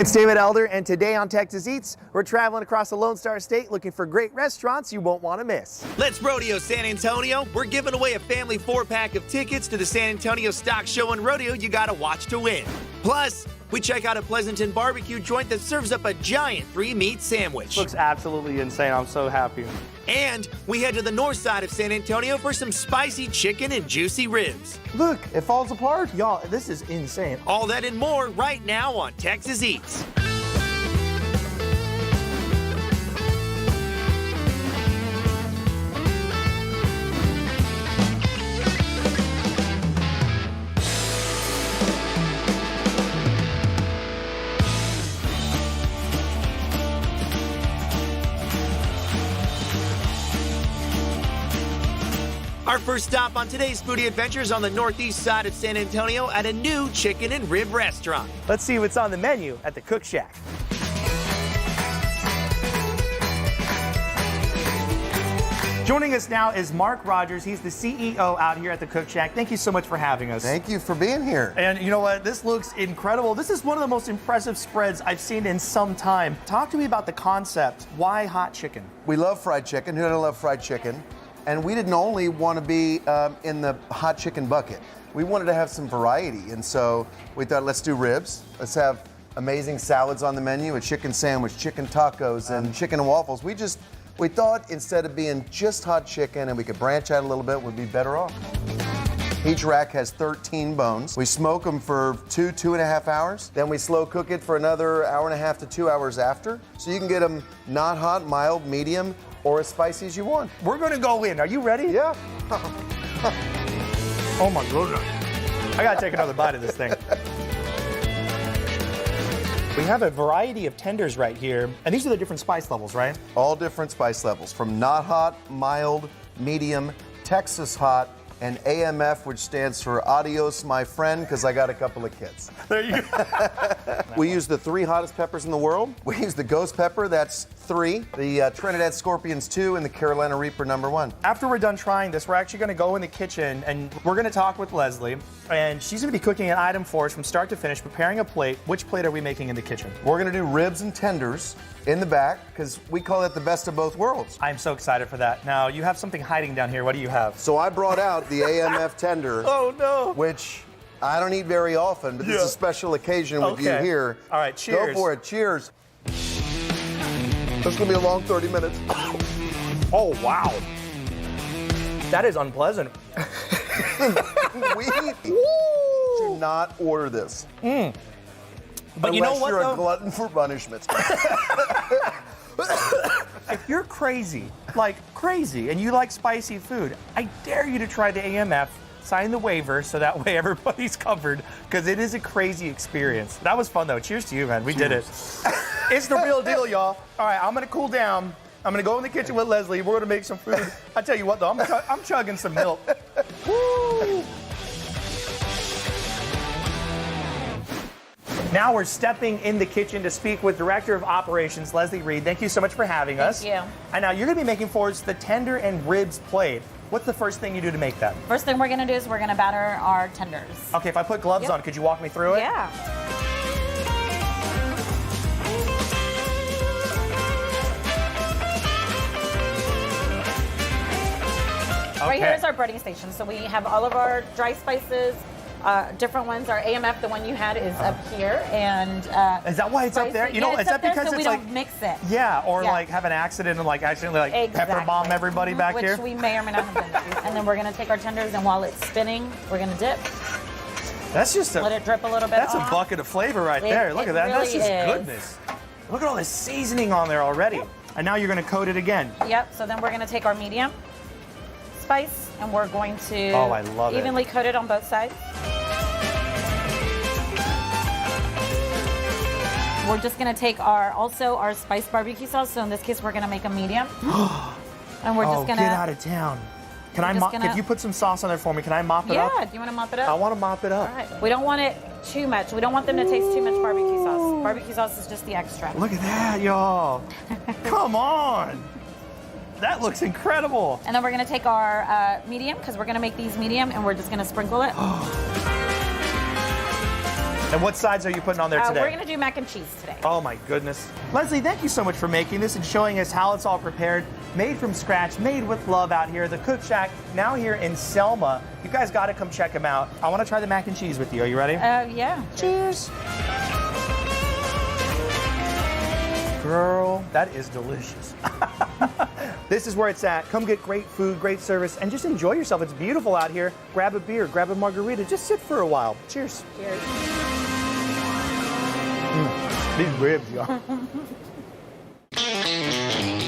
It's David Elder, and today on Texas Eats, we're traveling across the Lone Star State looking for great restaurants you won't want to miss. Let's rodeo San Antonio. We're giving away a family 4-pack of tickets to the San Antonio Stock Show and Rodeo you gotta watch to win. Plus, we check out a Pleasanton barbecue joint that serves up a giant 3-meat sandwich. Looks absolutely insane. I'm so happy. And we head to the north side of San Antonio for some spicy chicken and juicy ribs. Look, it falls apart. Y'all, this is insane. All that and more right now on Texas Eats. Our first stop on today's foodie adventure is on the northeast side of San Antonio at a new chicken and rib restaurant. Let's see what's on the menu at the Cook Shack. Joining us now is Mark Rogers. He's the CEO out here at the Cook Shack. Thank you so much for having us. Thank you for being here. And you know what? This looks incredible. This is one of the most impressive spreads I've seen in some time. Talk to me about the concept. Why hot chicken? We love fried chicken. Who doesn't love fried chicken? And we didn't only want to be in the hot chicken bucket. We wanted to have some variety. And so we thought, let's do ribs. Let's have amazing salads on the menu, a chicken sandwich, chicken tacos, and chicken and waffles. We thought instead of being just hot chicken and we could branch out a little bit, we'd be better off. Each rack has 13 bones. We smoke them for 2.5 hours. Then we slow cook it for another 1.5 to 2 hours after. So you can get them not hot, mild, medium, or as spicy as you want. We're going to go in. Are you ready? Yeah. Oh my goodness. I got to take another bite of this thing. We have a variety of tenders right here, and these are the different spice levels, right? All different spice levels, from not hot, mild, medium, Texas hot, and AMF, which stands for Adios, my friend, because I got a couple of kids. There you go. We use the 3 hottest peppers in the world. We use the ghost pepper, that's 3, the Trinidad Scorpions 2, and the Carolina Reaper #1. After we're done trying this, we're actually going to go in the kitchen and we're going to talk with Leslie, and she's going to be cooking an item for us from start to finish, preparing a plate. Which plate are we making in the kitchen? We're going to do ribs and tenders in the back, because we call it the best of both worlds. I'm so excited for that. Now, you have something hiding down here. What do you have? So I brought out the AMF tender. Oh, no. Which I don't eat very often, but this is a special occasion with you here. All right, cheers. Go for it, cheers. This is gonna be a long 30 minutes. Oh, wow. That is unpleasant. We do not order this. But you know what, you're though? a glutton for punishment. If you're crazy, like crazy, and you like spicy food, I dare you to try the AMF, sign the waiver so that way everybody's covered, because it is a crazy experience. That was fun, though. Cheers to you, man. We did it. It's the real deal, y'all. All right, I'm going to cool down. I'm going to go in the kitchen with Leslie. We're going to make some food. I tell you what, though, I'm chugging some milk. Woo! Now we're stepping in the kitchen to speak with Director of Operations, Leslie Reed. Thank you so much for having us. Thank you. And now you're going to be making for us the tender and ribs plate. What's the first thing you do to make that? First thing we're gonna do is we're gonna batter our tenders. Okay, if I put gloves on, could you walk me through it? Yeah. Okay. Right here is our breading station. So we have all of our dry spices, different ones. Our AMF, the one you had, is up here, and is that why it's up there? You know, it's is that up there because so we it's like don't mix it? Yeah, or like have an accident and like accidentally like pepper bomb everybody back Which here. we may or may not have done. And then we're gonna take our tenders, and while it's spinning, we're gonna dip. That's just let it drip a little bit. That's a bucket of flavor right there. Look at that. Really That's just is. goodness. Look at all this seasoning on there already. And now you're going to coat it again. Yep. So then we're going to take our medium spice and we're going to I love evenly coat it on both sides. We're just going to take our spiced barbecue sauce. So in this case, we're going to make a medium. And we're just going to get out of town. Can I mop? If you put some sauce on there for me, can I mop it up? Yeah, do you want to mop it up? I want to mop it up. All right. We don't want it too much. We don't want them to taste too much barbecue sauce. Barbecue sauce is just the extra. Look at that, y'all. Come on. That looks incredible. And then we're going to take our medium, because we're going to make these medium, and we're just going to sprinkle it. And what sides are you putting on there today? We're going to do mac and cheese today. Oh my goodness. Leslie, thank you so much for making this and showing us how it's all prepared, made from scratch, made with love out here. The Cook Shack, now here in Selma. You guys got to come check them out. I want to try the mac and cheese with you. Are you ready? Yeah. Cheers. Girl, that is delicious. This is where it's at. Come get great food, great service, and just enjoy yourself. It's beautiful out here. Grab a beer, grab a margarita, just sit for a while. Cheers. Cheers. These ribs, y'all.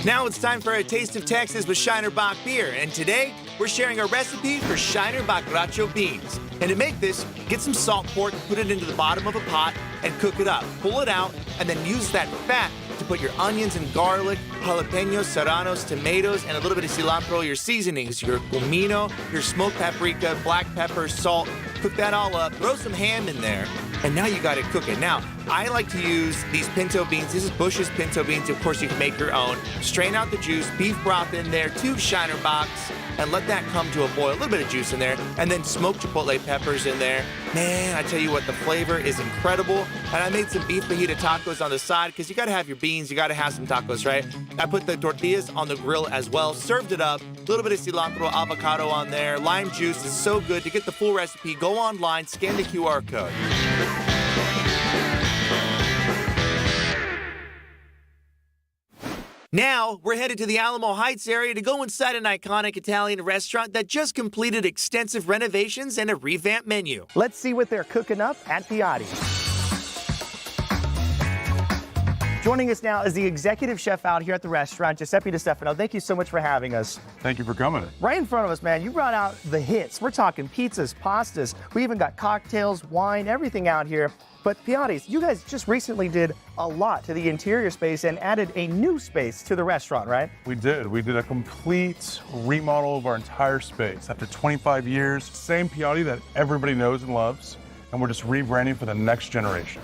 Now it's time for a taste of Texas with Shiner Bach beer, and today we're sharing a recipe for Shiner Bach Bracho beans. And to make this, get some salt pork, put it into the bottom of a pot, and cook it up. Pull it out, and then use that fat to put your onions and garlic, jalapenos, serranos, tomatoes, and a little bit of cilantro, your seasonings, your comino, your smoked paprika, black pepper, salt. Cook that all up, throw some ham in there, and now you gotta cook it. Now, I like to use these pinto beans. This is Bush's pinto beans. Of course, you can make your own. Strain out the juice, beef broth in there, 2 Shiner Bachs, and let that come to a boil. A little bit of juice in there, and then smoked chipotle peppers in there. Man, I tell you what, the flavor is incredible. And I made some beef fajita tacos on the side, because you gotta have your beans, you gotta have some tacos, right? I put the tortillas on the grill as well, served it up, a little bit of cilantro, avocado on there, lime juice is so good. To get the full recipe, go online, scan the QR code. Now, we're headed to the Alamo Heights area to go inside an iconic Italian restaurant that just completed extensive renovations and a revamped menu. Let's see what they're cooking up at Piatti's. Joining us now is the executive chef out here at the restaurant, Giuseppe DiStefano. Thank you so much for having us. Thank you for coming. Right in front of us, man, you brought out the hits. We're talking pizzas, pastas. We even got cocktails, wine, everything out here. But Piatti's, you guys just recently did a lot to the interior space and added a new space to the restaurant, right? We did. We did a complete remodel of our entire space. After 25 years, same Piatti that everybody knows and loves, and we're just rebranding for the next generation.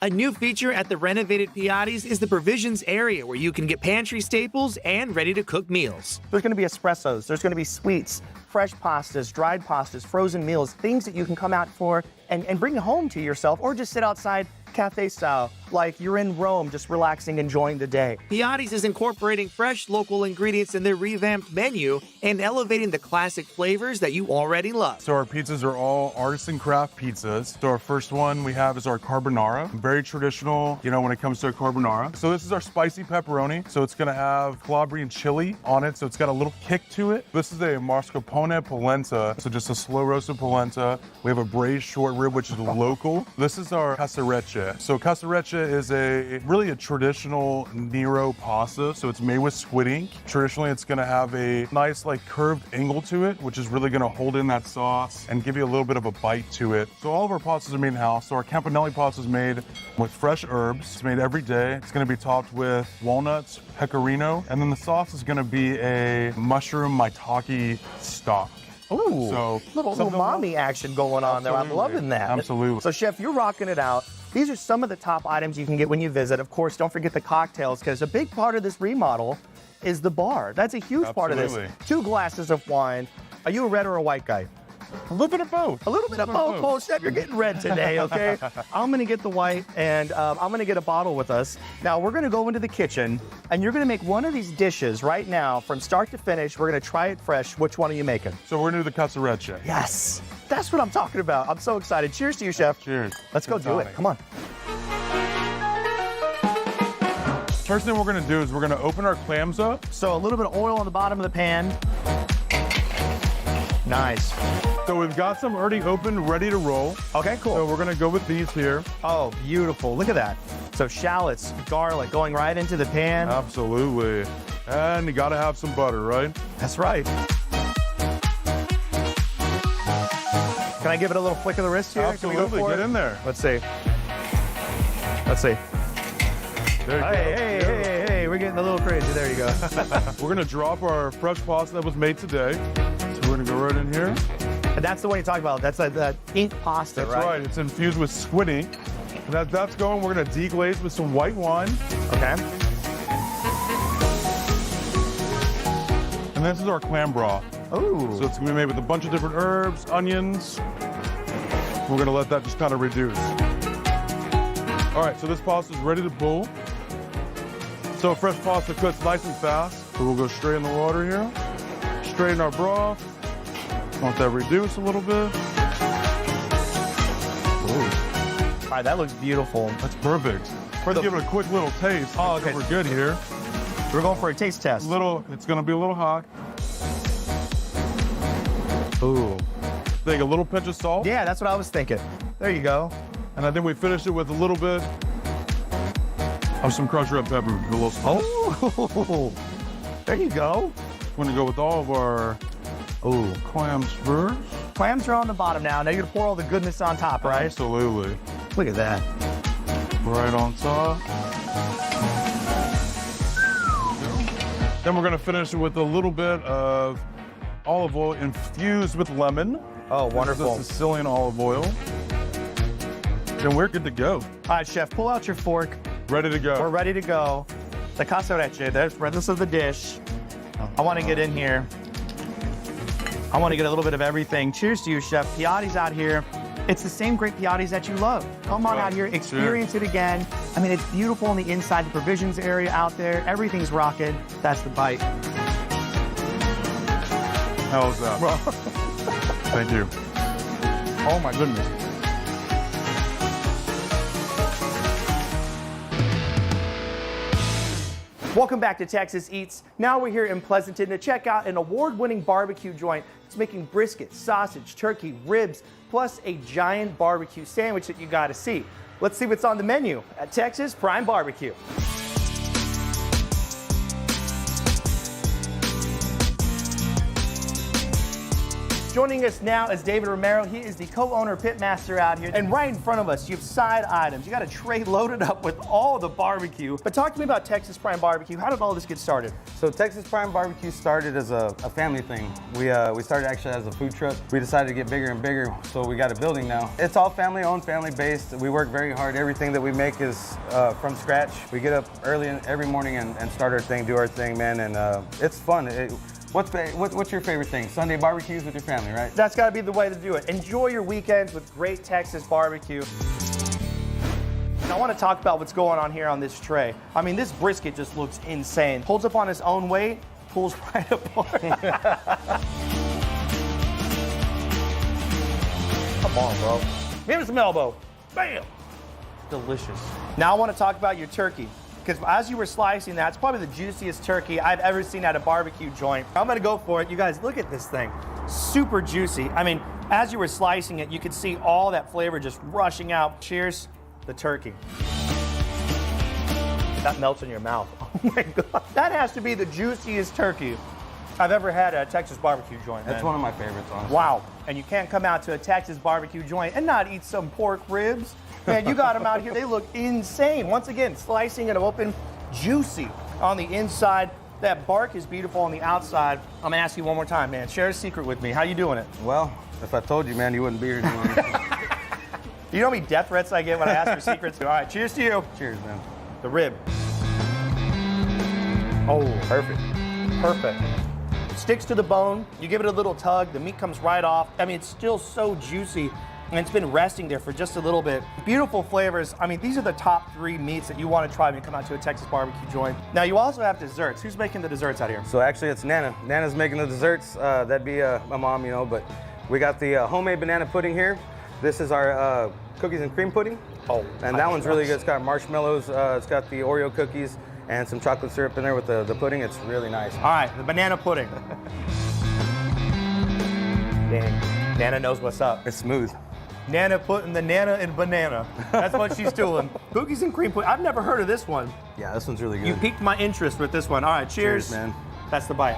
A new feature at the renovated Piatti's is the provisions area, where you can get pantry staples and ready-to-cook meals. There's going to be espressos, there's going to be sweets, fresh pastas, dried pastas, frozen meals, things that you can come out for and bring home to yourself, or just sit outside cafe style, like you're in Rome, just relaxing, enjoying the day. Piatti's is incorporating fresh local ingredients in their revamped menu and elevating the classic flavors that you already love. So our pizzas are all artisan craft pizzas. So our first one we have is our carbonara. Very traditional, when it comes to a carbonara. So this is our spicy pepperoni. So it's gonna have Calabrian chili on it, so it's got a little kick to it. This is a mascarpone polenta, so just a slow roasted polenta. We have a braised short rib, which is local. This is our casarecce. So casarecce is really a traditional Nero pasta. So it's made with squid ink. Traditionally, it's gonna have a nice curved angle to it, which is really gonna hold in that sauce and give you a little bit of a bite to it. So all of our pastas are made in-house. So our campanelli pasta is made with fresh herbs. It's made every day. It's gonna be topped with walnuts, pecorino, and then the sauce is gonna be a mushroom maitake stock. Ooh, So little mommy action going on there. I'm loving that. Absolutely. So, Chef, you're rocking it out. These are some of the top items you can get when you visit. Of course, don't forget the cocktails, because a big part of this remodel is the bar. That's a huge part of this. Absolutely. 2 glasses of wine. Are you a red or a white guy? A little bit of both. A little bit of both. Well, Chef, you're getting red today, okay? I'm going to get the white, and I'm going to get a bottle with us. Now, we're going to go into the kitchen, and you're going to make one of these dishes right now from start to finish. We're going to try it fresh. Which one are you making? So we're gonna do the casarecce. Yes. That's what I'm talking about. I'm so excited. Cheers to you, Chef. Cheers. Let's go do it. Come on. First thing we're gonna do is we're gonna open our clams up. So a little bit of oil on the bottom of the pan. Nice. So we've got some already open, ready to roll. Okay, cool. So we're gonna go with these here. Oh, beautiful. Look at that. So shallots, garlic going right into the pan. Absolutely. And you gotta have some butter, right? That's right. Can I give it a little flick of the wrist here? Absolutely. Can we go for Get it? in there. Let's see. Let's see. There you go. Hey, we're getting a little crazy. There you go. We're gonna drop our fresh pasta that was made today. So we're gonna go right in here. And that's the one you talk about. That's that ink pasta, That's right? right. It's infused with squid ink. And that's going. We're gonna deglaze with some white wine. Okay. And this is our clam broth. Ooh. So it's gonna be made with a bunch of different herbs, onions. We're gonna let that just kind of reduce. All right, so this pasta is ready to boil. So fresh pasta cooks nice and fast. So we'll go straight in the water here. Straight in our broth. Want that reduce a little bit. Ooh, All right, that looks beautiful. that's perfect. We're the- give it a quick little taste. Oh, Make sure okay. We're good here. We're going for a taste test. It's gonna be a little hot. Ooh. Take a little pinch of salt. Yeah, that's what I was thinking. There you go. And I think we finished it with a little bit of some crushed red pepper. A little salt. Oh, there you go. We're gonna go with all of our clams first. Clams are on the bottom now. Now you're gonna pour all the goodness on top, right? Absolutely. Look at that. Right on top. Then we're gonna finish it with a little bit of olive oil infused with lemon. Oh, wonderful. This is Sicilian olive oil. Then we're good to go. All right, chef, pull out your fork. Ready to go. We're ready to go. The casarecce, this is the dish. I want to get in here. I want to get a little bit of everything. Cheers to you, chef. Piatti's out here. It's the same great Piatti's that you love. Come on out here, experience it again. I mean, it's beautiful on the inside, the provisions area out there. Everything's rocking. That's the bite. How was that? Thank you. Oh my goodness. Welcome back to Texas Eats. Now we're here in Pleasanton to check out an award-winning barbecue joint. It's making brisket, sausage, turkey, ribs, plus a giant barbecue sandwich that you gotta see. Let's see what's on the menu at Texas Prime Barbecue. Joining us now is David Romero. He is the co-owner pitmaster out here. And right in front of us, you have side items. You got a tray loaded up with all the barbecue. But talk to me about Texas Prime Barbecue. How did all this get started? So Texas Prime Barbecue started as a family thing. We started actually as a food truck. We decided to get bigger and bigger, so we got a building now. It's all family owned, family based. We work very hard. Everything that we make is from scratch. We get up early every morning and start our thing, do our thing, man, and it's fun. What's your favorite thing? Sunday barbecues with your family, right? That's got to be the way to do it. Enjoy your weekends with great Texas barbecue. And I want to talk about what's going on here on this tray. I mean, this brisket just looks insane. Holds up on its own weight, pulls right apart. Come on, bro. Give me some elbow. Bam. Delicious. Now I want to talk about your turkey. Because as you were slicing that, it's probably the juiciest turkey I've ever seen at a barbecue joint. I'm gonna go for it. You guys, look at this thing. Super juicy. I mean, as you were slicing it, you could see all that flavor just rushing out. Cheers, the turkey. That melts in your mouth. Oh my God. That has to be the juiciest turkey I've ever had at a Texas barbecue joint, man. That's one of my favorites, honestly. Wow. And you can't come out to a Texas barbecue joint and not eat some pork ribs. Man, you got them out here. They look insane. Once again, slicing it open, juicy on the inside. That bark is beautiful on the outside. I'm gonna ask you one more time, man. Share a secret with me. How you doing it? Well, if I told you, man, you wouldn't be here too long. You know how many death threats I get when I ask for secrets? All right, cheers to you. Cheers, man. The rib. Oh, perfect. Perfect. Sticks to the bone. You give it a little tug. The meat comes right off. I mean, it's still so juicy. And it's been resting there for just a little bit. Beautiful flavors. I mean, these are the top 3 meats that you want to try when you come out to a Texas barbecue joint. Now, you also have desserts. Who's making the desserts out here? So actually, it's Nana. Nana's making the desserts. That'd be my mom, you know, but we got the homemade banana pudding here. This is our cookies and cream pudding. Oh, and that one's really good. It's got marshmallows. It's got the Oreo cookies and some chocolate syrup in there with the pudding. It's really nice. All right, the banana pudding. Dang, Nana knows what's up. It's smooth. Nana putting the Nana in banana. That's what she's doing. Cookies and cream pudding. I've never heard of this one. Yeah, this one's really good. You piqued my interest with this one. All right, cheers. Cheers, man. That's the bite.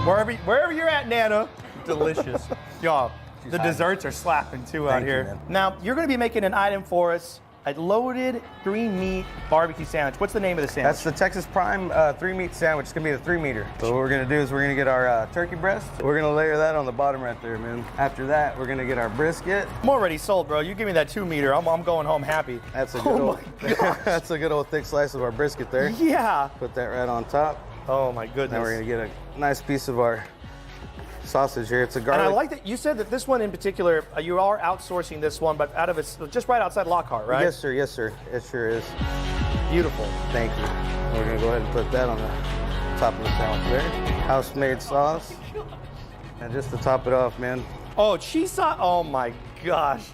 Wherever you're at, Nana, delicious. Y'all, the hot. Desserts are slapping too out Thank you, here. man. Now, you're gonna be making an item for us, a loaded 3-meat barbecue sandwich. What's the name of the sandwich? That's the Texas Prime 3-meat sandwich. It's gonna be the 3-meter. So what we're gonna do is we're gonna get our turkey breast. We're gonna layer that on the bottom right there, man. After that, we're gonna get our brisket. I'm already sold, bro. You give me that 2-meter, I'm going home happy. That's a good old, my gosh. that's a good old thick slice of our brisket there. Yeah. Put that right on top. Oh my goodness. Now we're gonna get a nice piece of our sausage here. It's a And garlic. I like that you said that this one in particular, you are outsourcing this one, but out of it's just right outside Lockhart, right? Yes, sir. Yes, sir. It sure is. Beautiful. Thank you. We're gonna go ahead and put that on the top of the sandwich there. House-made sauce. And just to top it off, man. Oh, cheese sauce. Oh my gosh.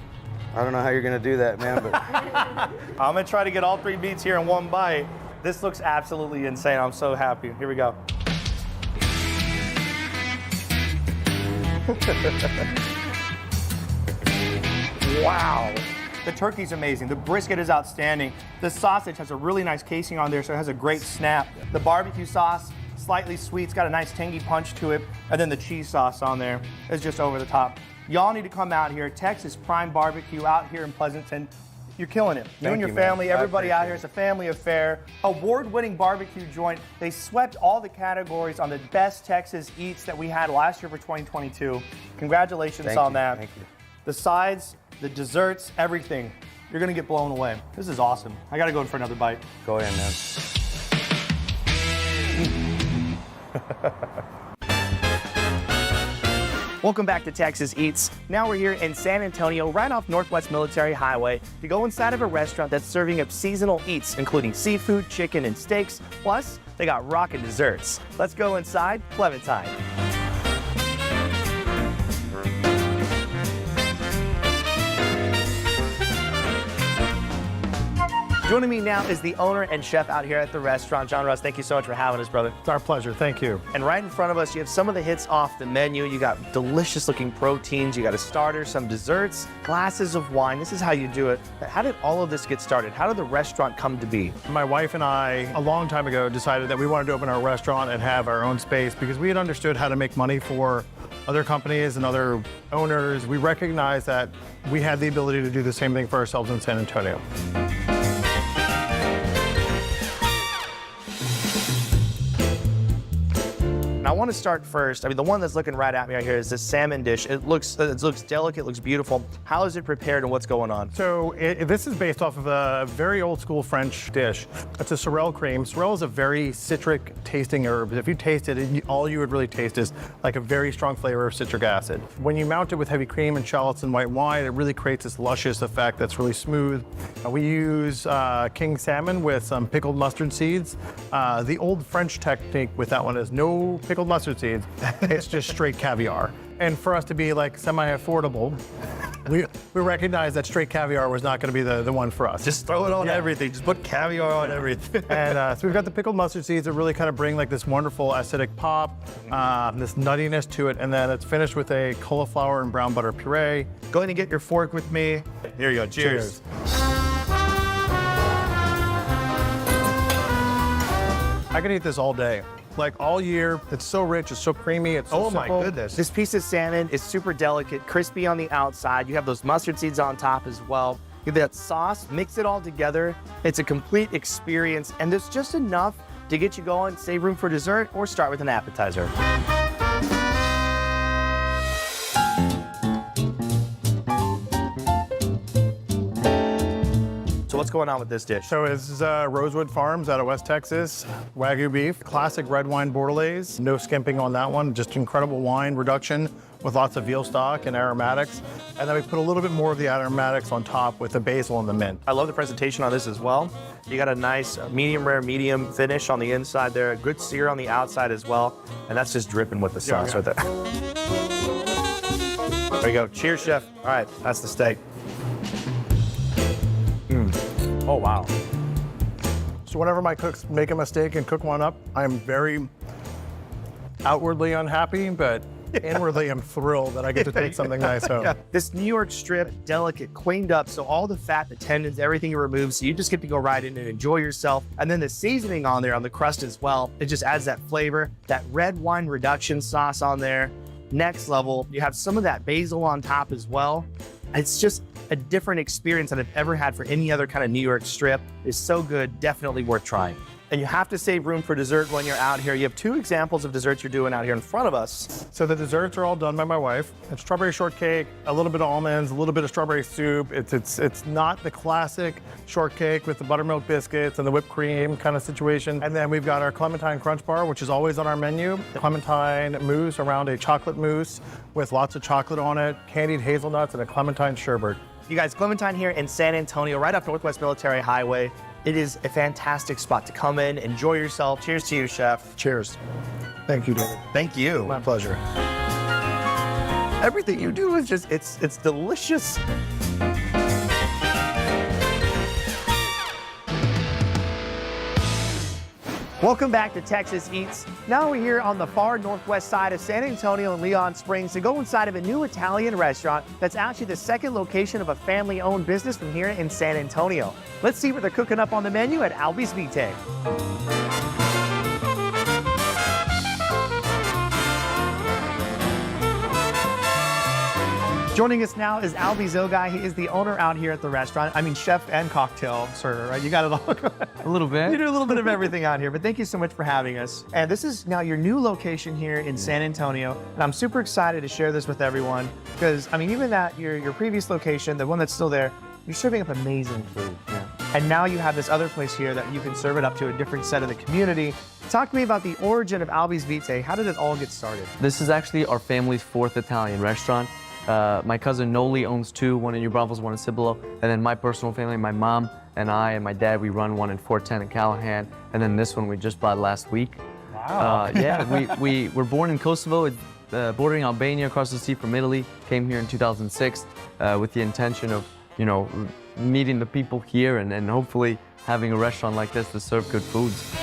I don't know how you're gonna do that, man, but I'm gonna try to get all 3 meats here in one bite. This looks absolutely insane. I'm so happy. Here we go. Wow. The turkey's amazing. The brisket is outstanding. The sausage has a really nice casing on there, so it has a great snap. The barbecue sauce, slightly sweet, it's got a nice tangy punch to it. And then the cheese sauce on there is just over the top. Y'all need to come out here. Texas Prime Barbecue out here in Pleasanton. You're killing it. You and your you, man. family, I everybody out appreciate here. It's a family affair. Award-winning barbecue joint. They swept all the categories on the best Texas eats that we had last year for 2022. Congratulations Thank on you. that. Thank you. The sides, the desserts, everything. You're gonna get blown away. This is awesome. I gotta go in for another bite. go ahead, man. Welcome back to Texas Eats. Now we're here in San Antonio, right off Northwest Military Highway, to go inside of a restaurant that's serving up seasonal eats, including seafood, chicken, and steaks. Plus, they got rockin' desserts. Let's go inside Clementine. Joining me now is the owner and chef out here at the restaurant. John Russ, thank you so much for having us, brother. It's our pleasure. Thank you. And right in front of us, you have some of the hits off the menu. You got delicious looking proteins, you got a starter, some desserts, glasses of wine. This is how you do it. How did all of this get started? How did the restaurant come to be? My wife and I, a long time ago, decided that we wanted to open our restaurant and have our own space because we had understood how to make money for other companies and other owners. We recognized that we had the ability to do the same thing for ourselves in San Antonio. And I want to start first. I mean, the one that's looking right at me right here is this salmon dish. It looks delicate, it looks beautiful. How is it prepared and what's going on? So this is based off of a very old school French dish. It's a sorrel cream. Sorrel is a very citric tasting herb. If you taste it, all you would really taste is like a very strong flavor of citric acid. When you mount it with heavy cream and shallots and white wine, it really creates this luscious effect that's really smooth. We use king salmon with some pickled mustard seeds. The old French technique with that one is no pickled mustard seeds. It's just straight caviar. And for us to be like semi-affordable, we recognize that straight caviar was not going to be the one for us. Just throw it on everything. Just put caviar on everything. And so we've got the pickled mustard seeds that really kind of bring like this wonderful acidic pop, this nuttiness to it, and then it's finished with a cauliflower and brown butter puree. Go ahead and get your fork with me. Here you go. Cheers. I could eat this all day. Like all year. It's so rich, it's so creamy, it's so simple. goodness. This piece of salmon is super delicate, crispy on the outside. You have those mustard seeds on top as well. You have that sauce, mix it all together. It's a complete experience, and there's just enough to get you going, save room for dessert, or start with an appetizer. So what's going on with this dish? So this is Rosewood Farms out of West Texas, Wagyu beef, classic red wine Bordelaise. No skimping on that one, just incredible wine reduction with lots of veal stock and aromatics. And then we put a little bit more of the aromatics on top with the basil and the mint. I love the presentation on this as well. You got a nice medium rare, medium finish on the inside there, a good sear on the outside as well, and that's just dripping with the sauce right there. There you go. Cheers, chef. All right, that's the steak. Oh, wow. So whenever my cooks make a mistake and cook one up, I'm very outwardly unhappy, but inwardly I'm thrilled that I get to take something nice home. This New York strip, delicate, cleaned up, so all the fat, the tendons, everything you remove, so you just get to go right in and enjoy yourself. And then the seasoning on there on the crust as well, it just adds that flavor. That red wine reduction sauce on there, next level. You have some of that basil on top as well. It's just a different experience than I've ever had for any other kind of New York strip. It's so good, definitely worth trying. and you have to save room for dessert when you're out here. You have 2 examples of desserts you're doing out here in front of us. So the desserts are all done by my wife. It's strawberry shortcake, a little bit of almonds, a little bit of strawberry soup. It's not the classic shortcake with the buttermilk biscuits and the whipped cream kind of situation. And then we've got our clementine crunch bar, which is always on our menu. Clementine mousse around a chocolate mousse with lots of chocolate on it, candied hazelnuts, and a clementine sherbet. You guys, Clementine here in San Antonio, right off Northwest Military Highway. It is a fantastic spot to come in, enjoy yourself. Cheers to you, chef. Cheers. Thank you, David. Thank you. My pleasure. Everything you do is just, it's delicious. Welcome back to Texas Eats. Now we're here on the far northwest side of San Antonio and Leon Springs to go inside of a new Italian restaurant that's actually the second location of a family-owned business from here in San Antonio. Let's see what they're cooking up on the menu at Albi's Vite. Joining us now is Albie Zogai. He is the owner out here at the restaurant. I mean, chef and cocktail server, right? You got it all. A little bit. You do a little bit of everything out here, but thank you so much for having us. And this is now your new location here in San Antonio, and I'm super excited to share this with everyone because, I mean, even at your previous location, the one that's still there, you're serving up amazing food. Yeah. And now you have this other place here that you can serve it up to a different set of the community. Talk to me about the origin of Albi's Vite. How did it all get started? This is actually our family's 4th Italian restaurant. My cousin Noli owns 2, one in New Braunfels, one in Cibolo. And then my personal family, my mom and I and my dad, we run one in 410 in Callahan. And then this one we just bought last week. Wow. Yeah, we were born in Kosovo, bordering Albania, across the sea from Italy. Came here in 2006 with the intention of, you know, meeting the people here and hopefully having a restaurant like this to serve good foods.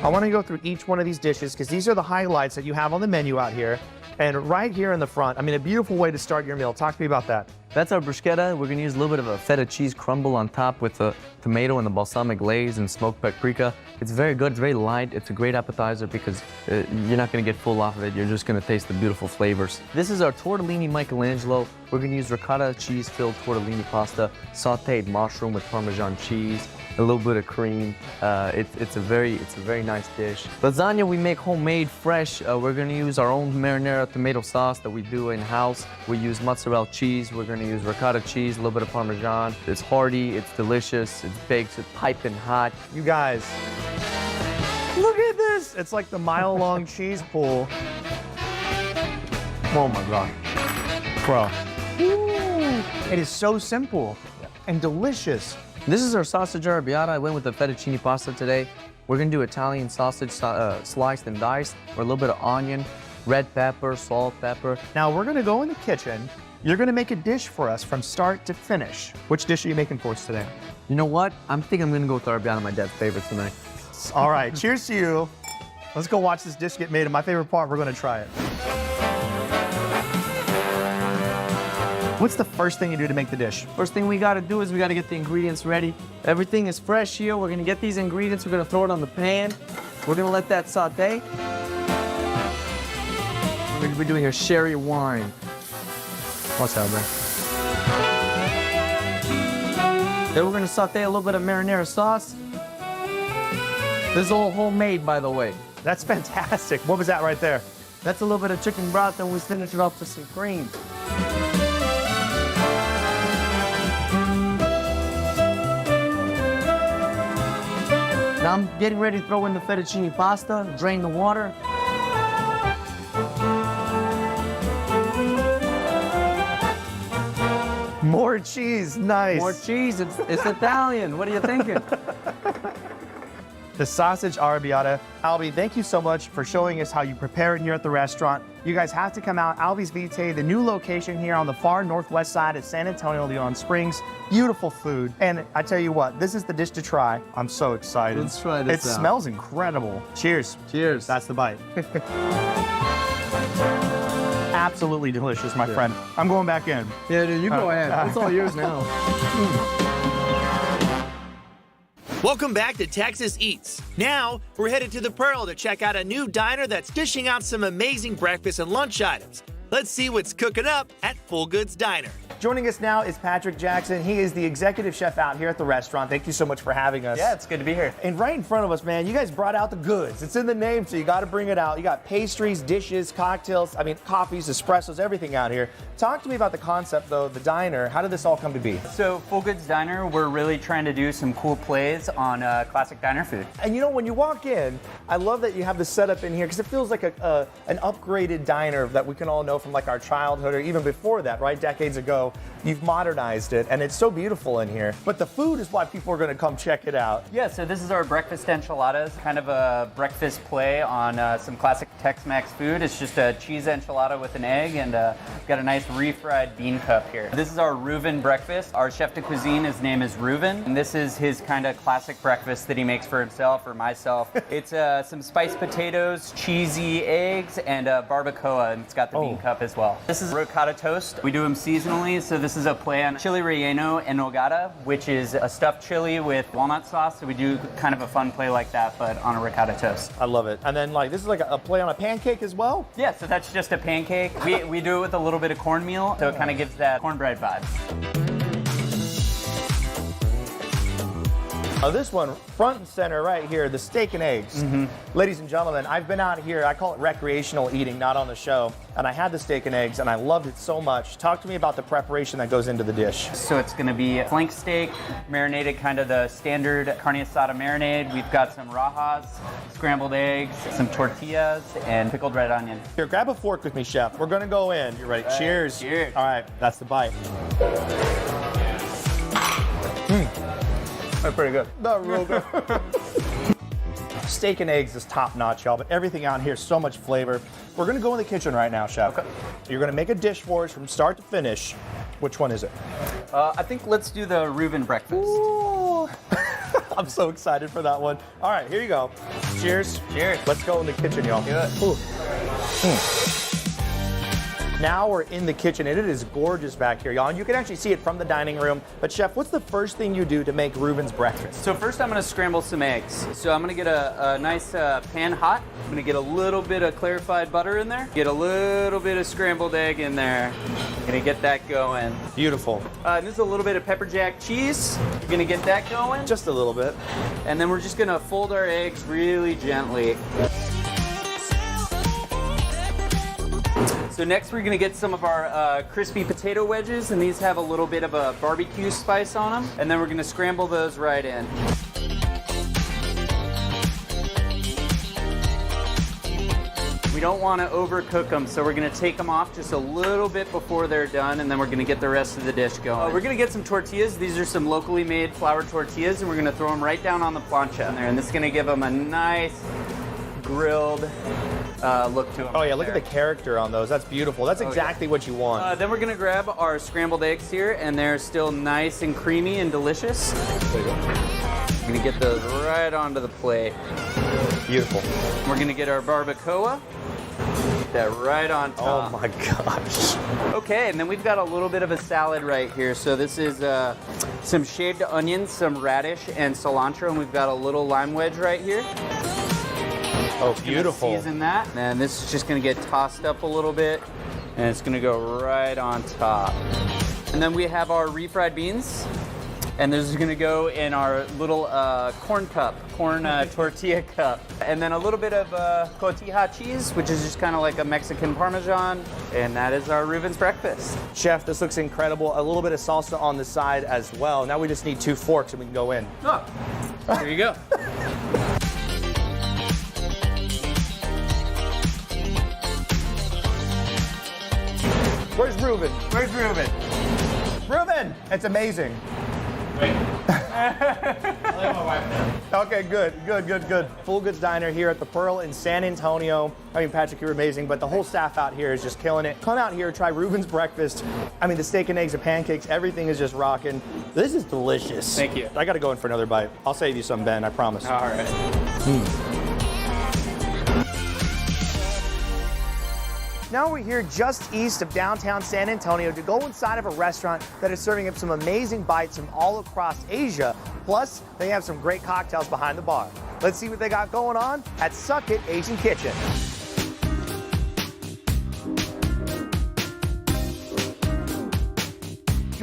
I want to go through each one of these dishes because these are the highlights that you have on the menu out here. And right here in the front, I mean, a beautiful way to start your meal. Talk to me about that. That's our bruschetta. We're gonna use a little bit of a feta cheese crumble on top with the tomato and the balsamic glaze and smoked paprika. It's very good, it's very light. It's a great appetizer because you're not gonna get full off of it. You're just gonna taste the beautiful flavors. This is our tortellini Michelangelo. We're gonna use ricotta cheese-filled tortellini pasta, sauteed mushroom with Parmesan cheese, a little bit of cream. It's a very nice dish. Lasagna we make homemade, fresh. We're gonna use our own marinara tomato sauce that we do in-house. We use mozzarella cheese. We're gonna use ricotta cheese, a little bit of Parmesan. It's hearty, it's delicious, it's baked, it's piping hot. You guys, look at this. It's like the mile-long cheese pool. Oh my God. Bro. Ooh, it is so simple and delicious. This is our sausage arrabbiata. I went with the fettuccine pasta today. We're gonna do Italian sausage sliced and diced, or a little bit of onion, red pepper, salt, pepper. Now we're gonna go in the kitchen. You're gonna make a dish for us from start to finish. Which dish are you making for us today? You know what? I think I'm gonna go with arrabbiata, my dad's favorite tonight. All right, cheers to you. Let's go watch this dish get made. And my favorite part, we're gonna try it. What's the first thing you do to make the dish? First thing we gotta do is we gotta get the ingredients ready. Everything is fresh here. We're gonna get these ingredients, we're gonna throw it on the pan. We're gonna let that saute. We're gonna be doing a sherry wine. What's that, bro? Then we're gonna saute a little bit of marinara sauce. This is all homemade, by the way. That's fantastic. What was that right there? That's a little bit of chicken broth, and we finish it off with some cream. Now I'm getting ready to throw in the fettuccine pasta, drain the water. More cheese, nice. More cheese, it's Italian. What are you thinking? The sausage arrabbiata. Albie, thank you so much for showing us how you prepare it here at the restaurant. You guys have to come out. Albi's Vite, the new location here on the far northwest side of San Antonio, Leon Springs. Beautiful food. And I tell you what, this is the dish to try. I'm so excited. Let's try this out. It smells incredible. Cheers. Cheers. That's the bite. Absolutely delicious, my friend. I'm going back in. Yeah, dude, you go ahead. It's all yours now. Welcome back to Texas Eats. Now, we're headed to the Pearl to check out a new diner that's dishing out some amazing breakfast and lunch items. Let's see what's cooking up at Full Goods Diner. Joining us now is Patrick Jackson. He is the executive chef out here at the restaurant. Thank you so much for having us. Yeah, it's good to be here. And right in front of us, man, you guys brought out the goods. It's in the name, so you got to bring it out. You got pastries, dishes, cocktails, coffees, espressos, everything out here. Talk to me about the concept, though, the diner. How did this all come to be? So, Full Goods Diner, we're really trying to do some cool plays on classic diner food. And you know, when you walk in, I love that you have the setup in here because it feels like an upgraded diner that we can all know from like our childhood or even before that, right? Decades ago. You've modernized it, and it's so beautiful in here. But the food is why people are going to come check it out. Yeah, so this is our breakfast enchiladas, kind of a breakfast play on some classic Tex-Mex food. It's just a cheese enchilada with an egg, and got a nice refried bean cup here. This is our Reuven breakfast. Our chef de cuisine, his name is Reuven, and this is his kind of classic breakfast that he makes for himself or myself. It's some spiced potatoes, cheesy eggs, and barbacoa, and it's got the bean cup as well. This is ricotta toast. We do them seasonally, so this is a play on chili relleno en nogada, which is a stuffed chili with walnut sauce. So we do kind of a fun play like that, but on a ricotta toast. I love it. And then this is like a play on a pancake as well? Yeah, so that's just a pancake. We do it with a little bit of cornmeal, so it kind of gives that cornbread vibes. This one, front and center right here, the steak and eggs. Ladies and gentlemen, I've been out here, I call it recreational eating, not on the show, and I had the steak and eggs and I loved it so much. Talk to me about the preparation that goes into the dish. So it's gonna be flank steak, marinated kind of the standard carne asada marinade. We've got some rajas, scrambled eggs, some tortillas, and pickled red onion. Here, grab a fork with me, chef. We're gonna go in. You ready? Cheers. Cheers. All right, that's the bite. That's pretty good. Not real good. Steak and eggs is top notch, y'all, but everything out here is so much flavor. We're gonna go in the kitchen right now, chef. Okay. You're gonna make a dish for us from start to finish. Which one is it? I think let's do the Reuven breakfast. Ooh. I'm so excited for that one. All right, here you go. Cheers. Cheers. Let's go in the kitchen, y'all. Do it. Ooh. Now we're in the kitchen, and it is gorgeous back here, y'all. And you can actually see it from the dining room. But chef, what's the first thing you do to make Reuven's breakfast? So first I'm gonna scramble some eggs. So I'm gonna get a nice pan hot. I'm gonna get a little bit of clarified butter in there. Get a little bit of scrambled egg in there. Gonna get that going. Beautiful. And this is a little bit of pepper jack cheese. You're gonna get that going. Just a little bit. And then we're just gonna fold our eggs really gently. So next we're gonna get some of our crispy potato wedges, and these have a little bit of a barbecue spice on them. And then we're gonna scramble those right in. We don't wanna overcook them, so we're gonna take them off just a little bit before they're done, and then we're gonna get the rest of the dish going. We're gonna get some tortillas. These are some locally made flour tortillas, and we're gonna throw them right down on the plancha there, and this is gonna give them a nice grilled look to them. Oh yeah, look at the character on those. That's beautiful. That's exactly what you want. Then we're gonna grab our scrambled eggs here, and they're still nice and creamy and delicious. There you go. I'm gonna get those right onto the plate. Beautiful. We're gonna get our barbacoa. Get that right on top. Oh my gosh. Okay, and then we've got a little bit of a salad right here. So this is some shaved onions, some radish, and cilantro, and we've got a little lime wedge right here. Oh, beautiful. Season that, and this is just gonna get tossed up a little bit, and it's gonna go right on top. And then we have our refried beans, and this is gonna go in our little corn tortilla cup. And then a little bit of cotija cheese, which is just kind of like a Mexican Parmesan, and that is our Reuven's breakfast. Chef, this looks incredible. A little bit of salsa on the side as well. Now we just need 2 forks and we can go in. Oh, there you go. Where's Reuven? Where's Reuven? Reuven! It's amazing. Wait. I'll let my wife know. Okay, good. Full Goods Diner here at the Pearl in San Antonio. I mean, Patrick, you're amazing, but the whole staff out here is just killing it. Come out here, try Reuven's breakfast. I mean, the steak and eggs, the pancakes, everything is just rocking. This is delicious. Thank you. I gotta go in for another bite. I'll save you some, Ben, I promise. All right. Now we're here just east of downtown San Antonio to go inside of a restaurant that is serving up some amazing bites from all across Asia. Plus, they have some great cocktails behind the bar. Let's see what they got going on at Suck It Asian Kitchen.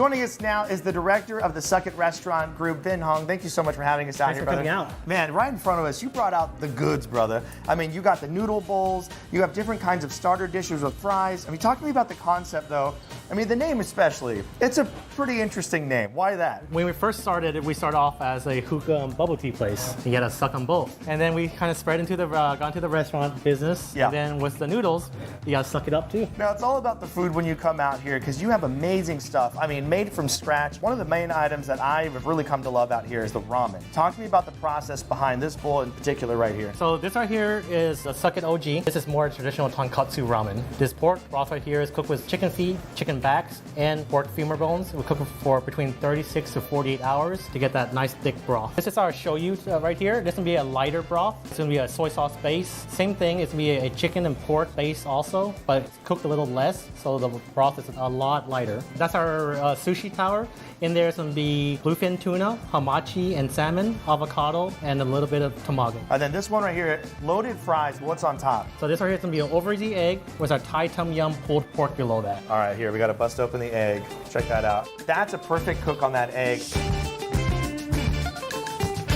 Joining us now is the director of the Suck It Restaurant Group, Ben Hung. Thank you so much for having us out Thanks here, for brother. coming out. Man, right in front of us, you brought out the goods, brother. I mean, you got the noodle bowls, you have different kinds of starter dishes with fries. I mean, talk to me about the concept, though. I mean, the name especially. It's a pretty interesting name. Why that? When we first started, we started off as a hookah and bubble tea place. You gotta suck on both. And then we kind of spread into got into the restaurant business. Yeah. And then with the noodles, you gotta suck it up too. Now, it's all about the food when you come out here because you have amazing stuff. I mean, made from scratch. One of the main items that I have really come to love out here is the ramen. Talk to me about the process behind this bowl in particular right here. So this right here is the Suck It OG. This is more traditional tonkatsu ramen. This pork broth right here is cooked with chicken feet, chicken backs, and pork femur bones. We cook it for between 36 to 48 hours to get that nice thick broth. This is our shoyu right here. This will be a lighter broth. It's gonna be a soy sauce base. Same thing, it's gonna be a chicken and pork base also, but it's cooked a little less, so the broth is a lot lighter. That's our sushi tower. In there is gonna be bluefin tuna, hamachi and salmon, avocado, and a little bit of tamago. And then this one right here, loaded fries. What's on top? So this right here is gonna be an over easy egg with our Thai tom yum pulled pork below that. All right, here, we gotta bust open the egg. Check that out. That's a perfect cook on that egg.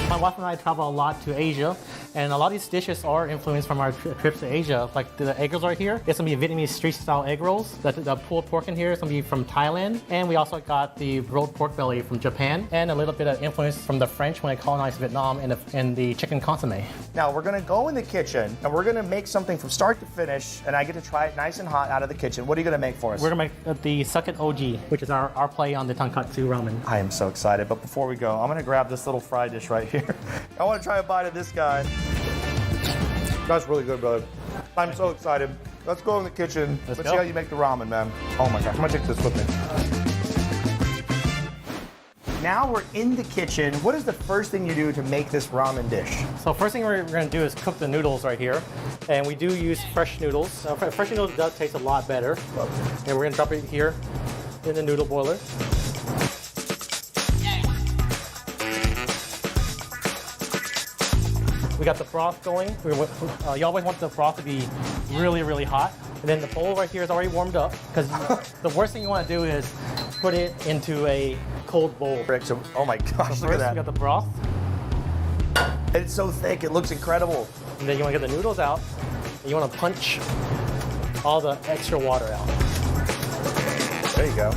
My wife and I travel a lot to Asia, and a lot of these dishes are influenced from our trips to Asia. Like the egg rolls right here, it's gonna be Vietnamese street-style egg rolls. The pulled pork in here is gonna be from Thailand, and we also got the rolled pork belly from Japan, and a little bit of influence from the French when they colonized Vietnam and the chicken consomme. Now, we're gonna go in the kitchen, and we're gonna make something from start to finish, and I get to try it nice and hot out of the kitchen. What are you gonna make for us? We're gonna make the Suck It OG, which is our play on the tonkatsu ramen. I am so excited, but before we go, I'm gonna grab this little fry dish right here. I wanna try a bite of this guy. That's really good, brother. I'm so excited. Let's go in the kitchen. Let's go. see how you make the ramen, man. Oh my gosh, I'm gonna take this with me. Now we're in the kitchen. What is the first thing you do to make this ramen dish? So first thing we're gonna do is cook the noodles right here. And we do use fresh noodles. Fresh noodles does taste a lot better. And we're gonna drop it here in the noodle boiler. We got the broth going. You always want the broth to be really, really hot. And then the bowl right here is already warmed up because the worst thing you want to do is put it into a cold bowl. So, oh my gosh, So look at first that. we got the broth, It's so thick, it looks incredible. and then you want to get the noodles out, and you want to punch all the extra water out. There you go.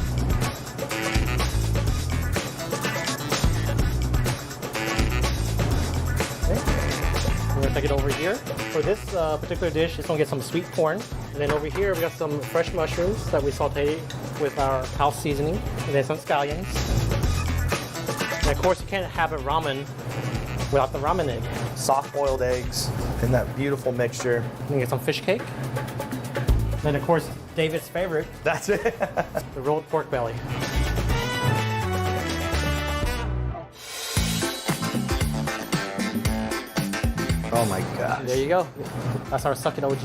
We're gonna take it over here. For this particular dish, it's gonna get some sweet corn. And then over here, we got some fresh mushrooms that we sauteed with our house seasoning. And then some scallions. And of course, you can't have a ramen without the ramen egg. Soft boiled eggs in that beautiful mixture. You get some fish cake. Then of course, David's favorite, That's it. the rolled pork belly. Oh my gosh. There you go. That's our Suck It OG.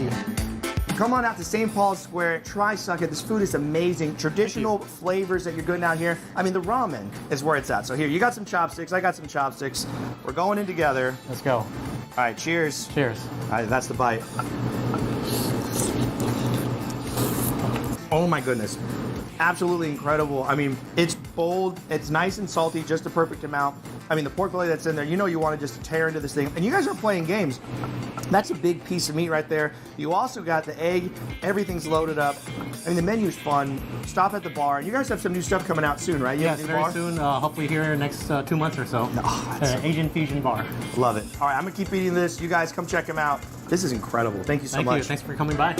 Come on out to St. Paul's Square, try Suck It. This food is amazing. Traditional flavors that you're getting out here. I mean, the ramen is where it's at. So here, you got some chopsticks, I got some chopsticks. We're going in together. Let's go. All right, cheers. Cheers. All right, that's the bite. Oh my goodness. Absolutely incredible. I mean, it's bold, it's nice and salty, just the perfect amount. I mean, the pork belly that's in there, you know you want to just tear into this thing. And you guys are playing games. That's a big piece of meat right there. You also got the egg. Everything's loaded up. I mean, the menu's fun. Stop at the bar. You guys have some new stuff coming out soon, right? You have Yes, a new very bar? soon. Hopefully here in the next 2 months or so. Asian fusion bar. Love it. All right, I'm going to keep eating this. You guys come check them out. This is incredible. Thank you so Thank much. you. Thanks for coming by.